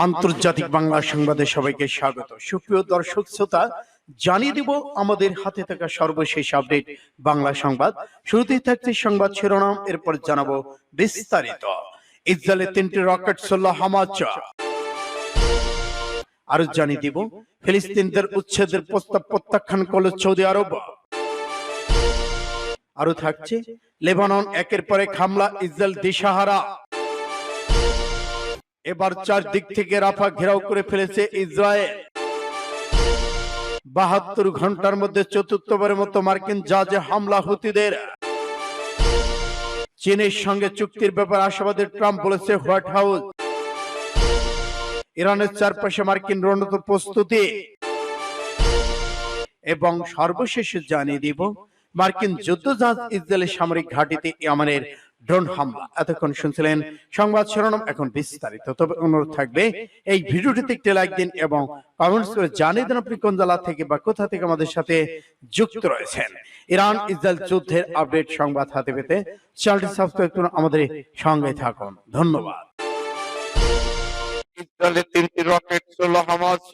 আন্তর্জাতিক বাংলা সংবাদে সবাইকে স্বাগত। সুপ্রিয় দর্শক শ্রোতা, জানিয়ে দিব আমাদের হাতে থাকা সর্বশেষ আপডেট বাংলা সংবাদ। শুরুতেই থাকছে সংবাদ শিরোনাম, এরপর জানাবো বিস্তারিত। ইসরায়েলের 3টি রকেট ছুড়ল হামাস। আরো জানিয়ে দিব ফিলিস্তিনিদের উচ্ছেদের প্রস্তাব প্রত্যাখ্যান করল সৌদি আরব। আরো থাকছে লেবানন একের পর এক হামলা, ইসরায়েল দিশাহারা। এবার চারদিক থেকে রাফা ঘেরাও করে ফেলেছে ইসরায়েল। 72 ঘন্টার মধ্যে চতুর্থবারের মতো মার্কিন জাহাজে হামলা হুতিদের। চীনের সঙ্গে চুক্তির ব্যাপারে আশাবাদী ট্রাম্প, বলেছে হোয়াইট হাউস। ইরানের চারপাশে মার্কিন রণতরী প্রস্তুতি। এবং সর্বশেষ জানিয়ে দিব মার্কিন যুদ্ধজাহাজ ইসরায়েলের সামরিক ঘাঁটিতে ইয়েমেনের ড্রোন হামলা। এতক্ষণ শুনছিলেন সংবাদ শিরোনাম, এখন বিস্তারিত। তবে অনুরোধ থাকবে এই ভিডিওটিতে একটি লাইক দিন এবং কমেন্টস করে জানিয়ে দিন আপনি কোন জেলা থেকে বা কোথা থেকে আমাদের সাথে যুক্ত রয়েছেন। ইরান ইসরায়েল যুদ্ধের আপডেট সংবাদ হাতে পেতে চ্যানেলটি সাবস্ক্রাইব করুন, আমাদের সঙ্গে থাকুন। ধন্যবাদ। ইসরায়েলের 3টি রকেট ছুড়ল হামাস।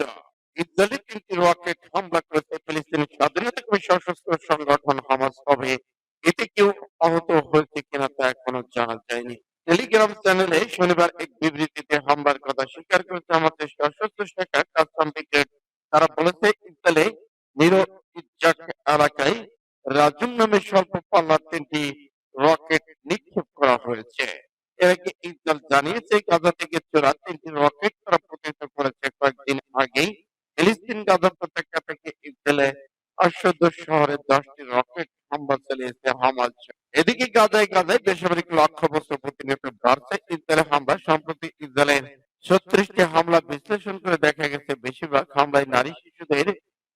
ইসরায়েলের 3টি রকেট হামলা করেছে ফিলিস্তিনি স্বাধীনতাকামী সশস্ত্র সংগঠন হামাস। তবে এতে কেউ আহত হয়েছে কিনা তা এখনো জানা যায়নি। টেলিগ্রাম চ্যানেলে শনিবার এক বিবৃতিতে হামলার কথা স্বীকার করেছে আমাদের সশস্ত্র শাখা কাসাম ব্রিগেড। তারা বলেছে ইসরায়েলে নিরো ইজ্জাক এলাকায় রাজুম নামে স্বল্প পাল্লার 3টি রকেট নিক্ষেপ করা হয়েছে। এর আগে ইসরায়েল জানিয়েছে গাজা থেকে চোরা 3টি রকেট তারা প্রতিহত করেছে। কয়েকদিন আগেই ফিলিস্তিন গাজা উপত্যকা থেকে ইসরায়েলে আশদ শহরে 10টি রকেট হামলা চালিয়েছে হামাস। এদিকে গাজায় বেসামরিক লক্ষ্যবস্তু প্রতিনিয়ত বাড়ছে। ইসরায়েলের হামলা সম্প্রতি ইসরায়েলের 36টি হামলা বিশ্লেষণ করে দেখা গেছে বেশিরভাগ হামলায় নারী শিশুদের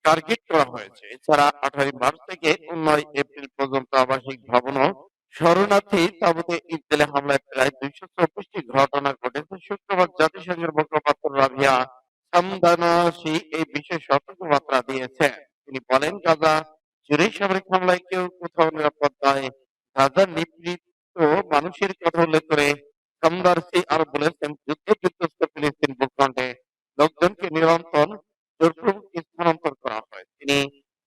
টার্গেট করা হয়েছে। এছাড়া 18 মার্চ থেকে 19 এপ্রিল পর্যন্ত আবাসিক ভবন ও শরণার্থী তাঁবুতে ইসরায়েলি হামলায় প্রায় 224টি ঘটনা ঘটেছে। শুক্রবার জাতিসংঘের মুখপাত্র রাভিয়া সামদানাসি এই বিষয়ে সতর্কবার্তা দিয়েছেন। তিনি বলেন, গাজা জুড়ে সামরিক হামলায় কেউ কোথাও নিরাপদ নয়। গাজার নিপীড়িত মানুষের কথা উল্লেখ করে সামদানাসি আরো বলেছেন, যুদ্ধ বিধ্বস্ত ফিলিস্তিন ভূখণ্ডে লোকজনকে নিরন্তর জোরপূর্বক স্থানান্তর করা হয়। তিনি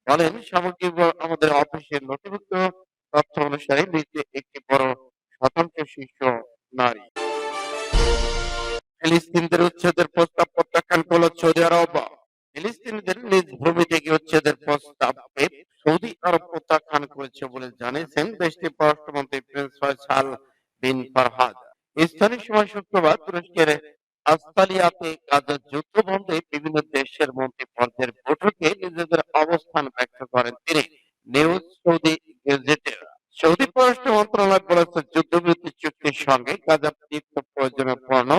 বলেন, সামগ্রিকভাবে আমাদের অফিসের নথিভুক্ত তথ্য অনুসারে মৃত্যু একটি বড় শতাংশ শিশু নারী। ফিলিস্তিনিদের উচ্ছেদের প্রস্তাব প্রত্যাখ্যান করল সৌদি আরব। ফিলিস্তিনিদের নিজ ভূমি থেকে উচ্ছেদের প্রস্তাবকে সৌদি আরব প্রত্যাখ্যান করেছে বলে জানিয়েছেন দেশটির পররাষ্ট্রমন্ত্রী প্রিন্স ফয়সাল বিন ফারহাদ। স্থানীয় সময় শুক্রবার তুরস্কের আস্তালিয়াতে গাজা যুদ্ধ বন্ধে বিভিন্ন দেশের মন্ত্রী পর্যায়ের বৈঠকে নিজেদের অবস্থান ব্যক্ত করেন তিনি। নিউজ সৌদি গেজেটের সৌদি পররাষ্ট্র মন্ত্রণালয় বলেছে, যুদ্ধবিরতি চুক্তির সঙ্গে গাজা নিত্য প্রয়োজনীয় পণ্য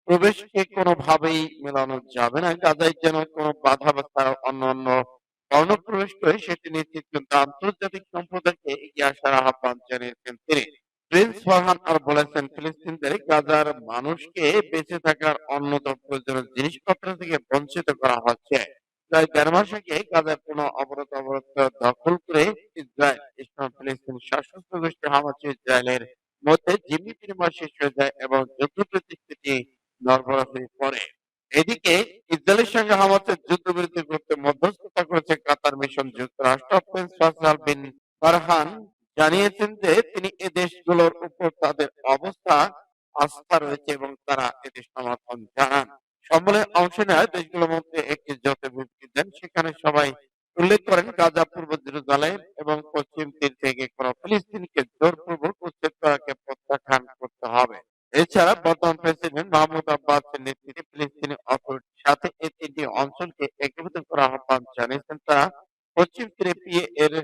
প্রবেশকে কোনোভাবেই মেলানো যাবে না। গাজায় যেন কোনো বাধা বা তারা অন্যান্য পণ্য প্রবেশ করে সেটি নিশ্চিত করতে আন্তর্জাতিক সম্প্রদায়কে এগিয়ে আসার আহ্বান জানিয়েছেন তিনি। প্রিন্স ফারহান আর বলেছেন, ফিলিস্তিনিদের গাজার মানুষকে বেঁচে থাকার অন্যতম প্রয়োজনীয় জিনিসপত্র থেকে বঞ্চিত করা হচ্ছে। প্রায় 1.5 মাস আগে গাজার কোনো অবরোধ দখল করে ইসরায়েল। এই সময় ফিলিস্তিনি সশস্ত্র গোষ্ঠী হামাস ও ইসরায়েলের মধ্যে জিম্মি বিনিময় শেষ হয়ে যায় এবং যুদ্ধ পরিস্থিতি নড়বড়ে হয়ে পড়ে। এদিকে ইসরায়েলের সঙ্গে হামাসের যুদ্ধবিরতি করতে মধ্যস্থতা করেছে কাতার মিশন যুক্তরাষ্ট্র। প্রিন্স ফয়সাল বিন ফারহান জানিয়েছেন যে তিনি এ দেশগুলোর উপর তাদের অবস্থা আস্থা রয়েছে এবং তারা এদের সমর্থন জানান। সম্মেলনে অংশ নেওয়া দেশগুলোর মধ্যে একটি জোট বিবৃতি দেন। সেখানে সবাই উল্লেখ করেন, গাজা, পূর্ব জেরুজালেম এবং পশ্চিম তীর থেকে কোনো ফিলিস্তিনিকে জোরপূর্বক উচ্ছেদ করাকে প্রত্যাখ্যান করতে হবে। এছাড়া বর্তমান প্রেসিডেন্ট মাহমুদ আব্বাসের নেতৃত্বে ফিলিস্তিনি অথরিটির সাথে এই 3টি অঞ্চলকে একীভূত করার আহ্বান জানিয়েছেন তারা। পশ্চিম তীরে পিএ এর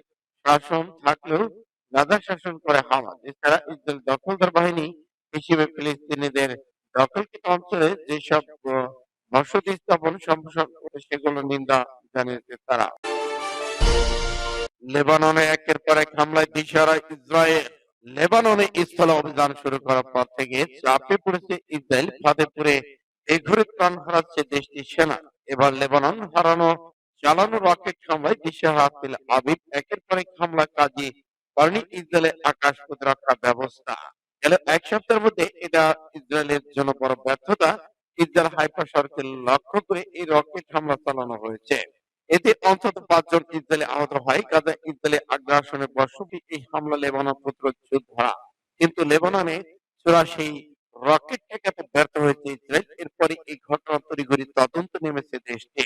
শাসন থাকলেও গাজা শাসন করে হামাস। এছাড়া ইসরায়েল দখলদার বাহিনী হিসেবে ফিলিস্তিনিদের দখলকৃত অঞ্চলে যেসব বসতি স্থাপন সম্প্রসারণ করে সেগুলো নিন্দা জানিয়েছে তারা। লেবাননে একের পর এক হামলায় দিশাহারা ইসরায়েল। লেবাননে স্থলে অভিযান শুরু করার পর থেকে চাপে পড়েছে ইসরায়েল। ফাঁদে পড়ে ঘুরে প্রাণ হারাচ্ছে দেশটির সেনা। এবার লেবানন চালানো রকেট হামলায় দিশাহারা তেল আবিব। একের পর এক হামলা কাজে করেনি ইসরায়েলের আকাশ প্রতিরক্ষা ব্যবস্থা। গেল এক সপ্তাহের মধ্যে এটা ইসরায়েলের জন্য বড় ব্যর্থতা। ইসরায়েল হাইফা শহরকে লক্ষ্য করে এই রকেট হামলা চালানো হয়েছে। এতে অন্তত ৫ জন ইসরায়েলি আহত হয়। গাজায় ইসরায়েলি আগ্রাসনের বর্ষব্যাপী এই হামলা লেবানন প্রতিরোধ যোদ্ধারা কিন্তু লেবাননে ছোড়া সেই রকেট ঠেকাতে ব্যর্থ হয়েছে ইসরায়েল। এরপরে এই ঘটনা তড়িঘড়ি তদন্ত নেমেছে দেশটি।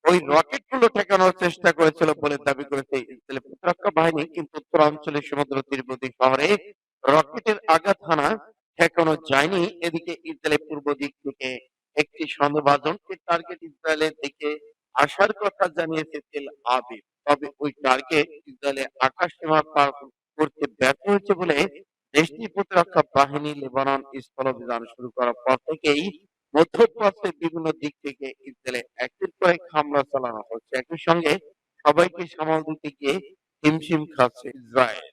ওই রকেটগুলো ঠেকানোর চেষ্টা করেছিল বলে দাবি করেছে ইসরায়েলি প্রতিরক্ষা বাহিনী, কিন্তু উত্তরাঞ্চলের সমুদ্র তীরবর্তী শহরে রকেটের আঘাত হানা ঠেকানো যায়নি। এদিকে ইসরায়েলের পূর্ব দিক থেকে একটি সন্দেহভাজনকে টার্গেট ইসরায়েলের দিকে আসার কথা জানিয়েছে তেল আবিব। তবে ওই টার্গেট ইসরায়েলের আকাশ সীমা পার করতে ব্যর্থ হয়েছে বলে দেশটির প্রতিরক্ষা বাহিনী লেবানন স্থল অভিযান শুরু করার পর থেকেই মধ্যপ্রাচ্যের বিভিন্ন দিক থেকে ইসরায়েলে একের পর এক হামলা চালানো হচ্ছে। একই সঙ্গে সবাইকে সামাল দিতে গিয়ে হিমশিম খাচ্ছে ইসরায়েল।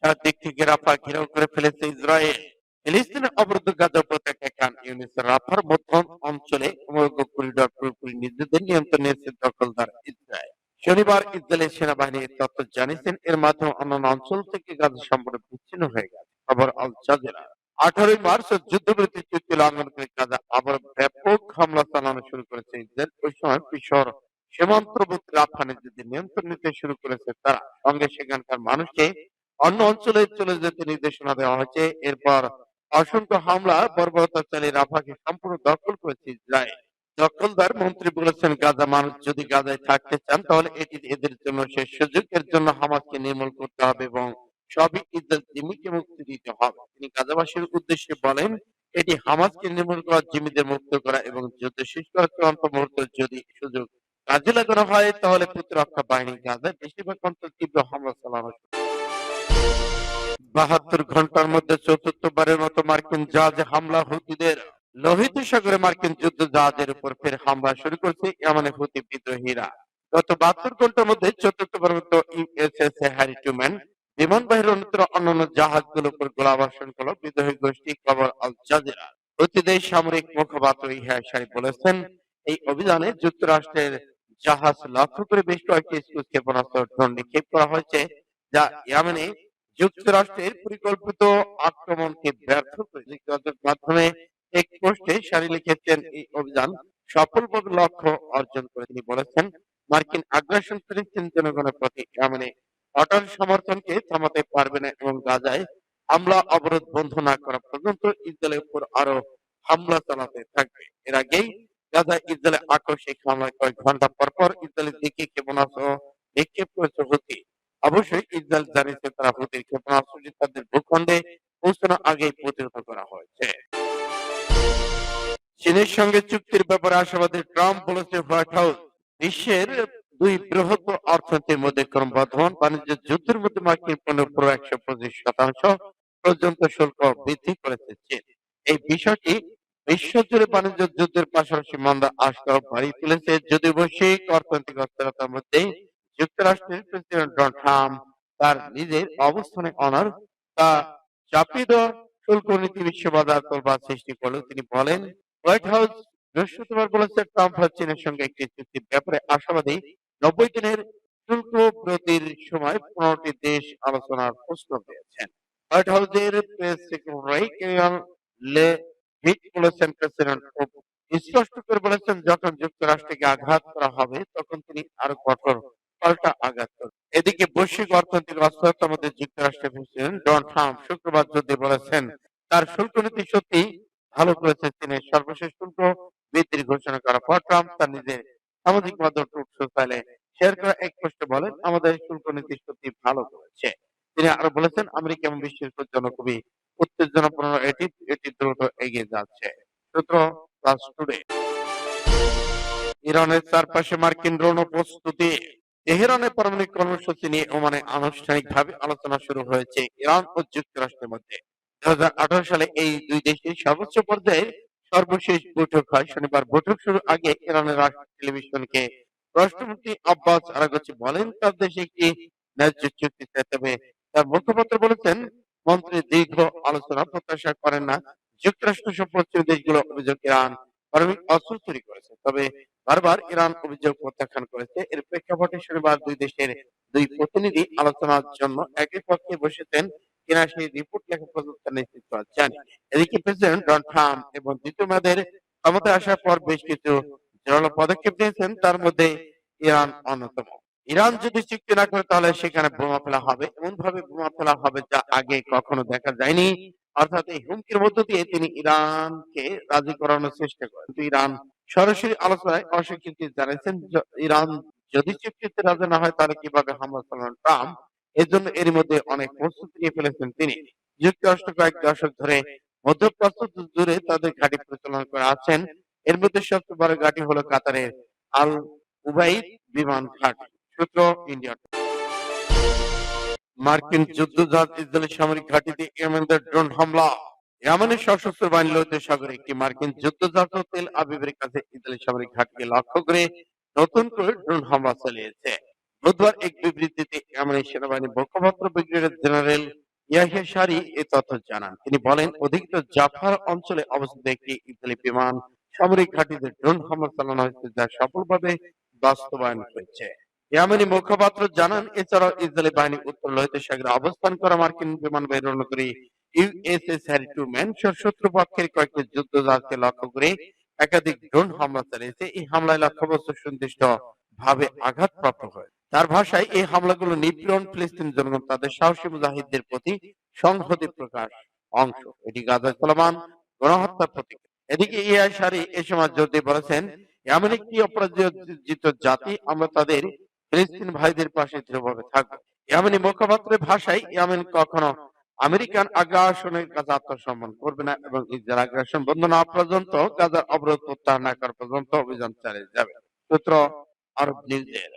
চারদিক থেকে রাফা ঘেরাও করে ফেলেছে ইসরায়েল। ফিলিস্তিনের অবরুদ্ধ গাজা উপত্যকায় খান ইউনিসের রাফার মধ্য অঞ্চলে সমগ্র করিডর পুরোপুরি নিজেদের নিয়ন্ত্রণে এসে দখলদার ইসরায়েল। শনিবার ইসরায়েলের সেনাবাহিনী এই তথ্য জানিয়েছেন। এর মাধ্যমে অন্যান্য অঞ্চল থেকে গাজা সম্পূর্ণ বিচ্ছিন্ন হয়ে গেছে। খবর আল জাজিরা। 18 মার্চ যুদ্ধবিরতি চুক্তি লঙ্ঘন করে গাজা আবার ব্যাপক হামলা চালানো শুরু করেছে ইসরায়েল। ওই সময় মিশর সীমান্তবর্তী রাফা নিজেদের নিয়ন্ত্রণ নিতে শুরু করেছে তারা। সঙ্গে সেখানকার মানুষকে অন্য অঞ্চলে চলে যেতে নির্দেশনা দেওয়া হয়েছে। এরপর অসংখ্য হামলা বর্বরতা চালিয়ে রাফাকে সম্পূর্ণ দখল করেছে ইসরায়েল। দখলদার মন্ত্রী বলেছেন, গাজা মানুষ যদি গাজায় থাকতে চান তাহলে এটি এদের জন্য শেষ সুযোগ। এর জন্য হামাসকে নির্মূল করতে হবে এবং সবই ইসরায়েল জিম্মিকে মুক্তি দিতে হবে। তিনি গাজাবাসীর উদ্দেশ্যে বলেন, এটি হামাসকে নির্মূল করা, জিম্মিদের মুক্ত করা এবং যুদ্ধ শেষ করার চূড়ান্ত মুহূর্ত। যদি সুযোগ কাজে লাগানো হয় তাহলে প্রতিরক্ষা বাহিনী গাজায় বেশিরভাগ অঞ্চল তীব্র হামলা চালানো ৭২ ঘন্টার মধ্যে চতুর্থবারের মতো মার্কিন জাহাজে হামলা। হুতিদের লোহিত সাগরে মার্কিন যুদ্ধ জাহাজের উপর ফের হামলা শুরু করেছে ইয়ামানের হুতি বিদ্রোহীরা। গত ৭২ ঘন্টার মধ্যে চতুর্থবারের মতো ইউএসএস হ্যারি ট্রুম্যান বিমান বাহিনীর অন্যান্য জাহাজগুলোর উপর গোলাবর্ষণ করল বিদ্রোহী গোষ্ঠী। খবর আল জাজিরা। হুতিদের সামরিক মুখপাত্র ইহয়া সারি বলেছেন, এই অভিযানে যুক্তরাষ্ট্রের জাহাজ লক্ষ্য করে বেশ কয়েকটি ক্রুজ ক্ষেপণাস্ত্র ড্রোন নিক্ষেপ করা হয়েছে, যা ইয়েমেনে যুক্তরাষ্ট্রের পরিকল্পিত আক্রমণকে ব্যর্থ করে। যুক্তরাষ্ট্রের মাধ্যমে এক পোস্টে সারি লিখেছেন, এই অভিযান সফলভাবে লক্ষ্য অর্জন করে। তিনি বলেছেন, মার্কিন আগ্রাসন ফিলিস্তিন জনগণের প্রতি ইয়েমেনে অটল সমর্থনকে থামাতে পারবে না এবং গাজায় হামলা অবরোধ বন্ধ না করা পর্যন্ত ইসরায়েলের উপর আরো হামলা চালাতে থাকবে। এর আগেই গাজায় ইসরায়েলের আকস্মিক হামলায় কয়েক ঘন্টা পর পর ইসরায়েলের দিকে ক্ষেপণাস্ত্র নিক্ষেপ করেছে হুতি। অবশ্যই ইসরায়েল জানিয়েছে তারা হুতির ক্ষেপণাস্ত্রটি তাদের ভূখণ্ডে পৌঁছানোর আগেই প্রতিহত করা হয়েছে। চীনের সঙ্গে চুক্তির ব্যাপারে আশাবাদী ট্রাম্প বলেছে হোয়াইট হাউস, বিশ্বের দুই বৃহৎ অর্থনীতির মধ্যে ক্রমবর্ধমান বাণিজ্য যুদ্ধের মধ্যে মার্কিন পণ্যের উপর ১২৫% পর্যন্ত শুল্ক বৃদ্ধি করেছে চীন। এই বিষয়টি বিশ্বজুড়ে বাণিজ্য যুদ্ধের পাশাপাশি মন্দা আশঙ্কা বাড়িয়ে তুলেছে। যদিও বৈশ্বিক অর্থনৈতিক অস্থিরতার মধ্যে যুক্তরাষ্ট্রের প্রেসিডেন্ট ডোনাল্ড ট্রাম্প তার নিজের অবস্থানে অনড়, তা চাপিয়ে দেওয়া শুল্ক নীতি বিশ্ব বাজার তোলপাড় সৃষ্টি করলেও তিনি বলেন, হোয়াইট হাউস বৃহস্পতিবার বলেছে ট্রাম্প চীনের সঙ্গে একটি চুক্তির ব্যাপারে আশাবাদী। ৯০ দিনের শুল্ক বিরতির সময় ১৫টি দেশ আলোচনার প্রস্তাব দিয়েছেন। হোয়াইট হাউসের প্রেস সেক্রেটারি কেরিয়ান লেভিট বলেছেন, প্রেসিডেন্ট স্পষ্ট করে বলেছেন, যখন যুক্তরাষ্ট্রকে আঘাত করা হবে তখন তিনি আরো কঠোর পাল্টা আঘাত করবেন। এদিকে বৈশ্বিক অর্থনৈতিক অস্থিরতার মধ্যে যুক্তরাষ্ট্রের প্রেসিডেন্ট ডোনাল্ড ট্রাম্প শুক্রবার যদি বলেছেন, তার শুল্ক নীতি সত্যি ভালো করেছে। চীনের সর্বশেষ শুল্ক বৃদ্ধির ঘোষণা করার পর ট্রাম্প তার নিজের সামাজিক মাধ্যম ট্রুথ সোশ্যালে শেয়ার করা এক পোস্টে বলেন, আমাদের শুল্ক নীতি সত্যি ভালো করেছে। তিনি আরো বলেছেন, আমেরিকা এবং বিশ্বের জন্য খুবই উত্তেজনাপূর্ণ এটি এটি দ্রুত এগিয়ে যাচ্ছে। সূত্র প্লাস টুডে। ইরানের চারপাশে মার্কিন ড্রোন প্রস্তুতি। তেহরানে পারমাণবিক কর্মসূচি নিয়ে ওমানে আনুষ্ঠানিকভাবে আলোচনা শুরু হয়েছে ইরান ও যুক্তরাষ্ট্রের মধ্যে। ২০১৮ সালে এই দুই দেশের সর্বোচ্চ পর্যায়ে সর্বশেষ বৈঠক হয়। শনিবার বৈঠক শুরুর আগে ইরানের রাষ্ট্রীয় টেলিভিশনকে রাষ্ট্রমন্ত্রী আব্বাস আরাগচি বলেন, তার দেশে একটি ন্যায্য চুক্তি চায়। তবে তার মুখপাত্র বলেছেন, মন্ত্রী দীর্ঘ আলোচনা প্রত্যাশা করেন না। যুক্তরাষ্ট্র সহ পশ্চিমী দেশগুলো অভিযোগ ইরান পারমাণবিক অস্ত্র তৈরি করেছে, তবে বারবার ইরান অভিযোগ প্রত্যাখ্যান করেছে। এর প্রেক্ষাপটে শনিবার দুই দেশের দুই প্রতিনিধি আলোচনার জন্য একই পক্ষে বসেছেন। কিনা সেই রিপোর্ট লেখা পর্যন্ত নিশ্চিত করা যায়নি। এদিকে প্রেসিডেন্ট ডোনাল্ড ট্রাম্প এবং দ্বিতীয় মেয়াদের ক্ষমতায় আসার পর বেশ কিছু জোরালো পদক্ষেপ নিয়েছেন, তার মধ্যে ইরান অন্যতম। ইরান যদি চুক্তি না করে তাহলে সেখানে বোমা ফেলা হবে, এমন ভাবে বোমা ফেলা হবে যা আগে কখনো দেখা যায়নি। অর্থাৎ এই হুমকির মধ্য দিয়ে তিনি ইরানকে রাজি করানোর চেষ্টা করেন, কিন্তু ইরান সরাসরি আলোচনায় অস্বীকৃতি জানিয়েছেন। ইরান যদি চুক্তিতে রাজি না হয় তাহলে কিভাবে হামলা চালান ট্রাম্প, এর জন্য এর মধ্যে অনেক প্রস্তুতি নিয়ে ফেলেছেন তিনি। যুক্তরাষ্ট্র কয়েক দশক ধরে মধ্যপ্রাচ্য জুড়ে তাদের ঘাঁটি পরিচালনা করে আছেন। এর মধ্যে সবচেয়ে বড় ঘাঁটি হলো কাতারের আল উবাইদ বিমান ঘাঁটি। সূত্র ইন্ডিয়া। মার্কিন যুদ্ধজাহাজ ইসরায়েলি সামরিক ঘাঁটিতে ইয়েমেনের ড্রোন হামলা। ইয়েমেনের সশস্ত্র বাহিনী লোহিত সাগরে একটি মার্কিন যুদ্ধজাহাজ তেল আবিবের কাছে ইসরায়েলি সামরিক ঘাঁটিকে লক্ষ্য করে নতুন করে ড্রোন হামলা চালিয়েছে। বুধবার এক বিবৃতিতে ইয়েমেনের সেনাবাহিনীর মুখপাত্র ব্রিগেডিয়ার জেনারেল ইয়াহিয়া সারি এ তথ্য জানান। তিনি বলেন, অধিকৃত জাফার অঞ্চলে অবস্থিত একটি ইসরায়েলি বিমান সামরিক ঘাঁটিতে ড্রোন হামলা চালানো হয়েছে, যা সফলভাবে বাস্তবায়ন হয়েছে। ইয়েমেনি মুখপাত্র জানান, এছাড়াও ইসরায়েলি বাহিনী উত্তর লোহিত সাগরে অবস্থান করা মার্কিন বিমানবাহী রণতরী ইউএসএস হ্যারি ট্রুম্যান শত্রুপক্ষের কয়েকটি যুদ্ধজাহাজকে লক্ষ্য করে একাধিক ড্রোন হামলা চালিয়েছে। এই হামলায় লক্ষ্যবস্তু সুনির্দিষ্ট ভাবে আঘাতপ্রাপ্ত হয়। তার ভাষায়, এই হামলাগুলো নিপীড়ন ফিলিস্তিন জনগণ তাদের সাহসী মুজাহিদদের প্রতি সংহতি প্রকাশ অংশ। এটি গাজায় চলমান গণহত্যার প্রতীক। এদিকে ইয়া সারি এ সময় জোর দিয়ে বলেছেন, এমন একটি অপরাজিত জাতি, আমরা তাদের ফিলিস্তিন ভাইদের পাশে দৃঢ়ভাবে থাকবো। ইয়ামেনি মুখপাত্রের ভাষায়, ইয়ামেন কখনো আমেরিকান আগ্রাসনের কাছে আত্মসমর্পণ করবে না এবং ইসরায়েল আগ্রাসন বন্ধ না হওয়া পর্যন্ত, গাজার অবরোধ প্রত্যাহার না করা পর্যন্ত অভিযান চালিয়ে যাবে। সূত্র আরব নিউজের।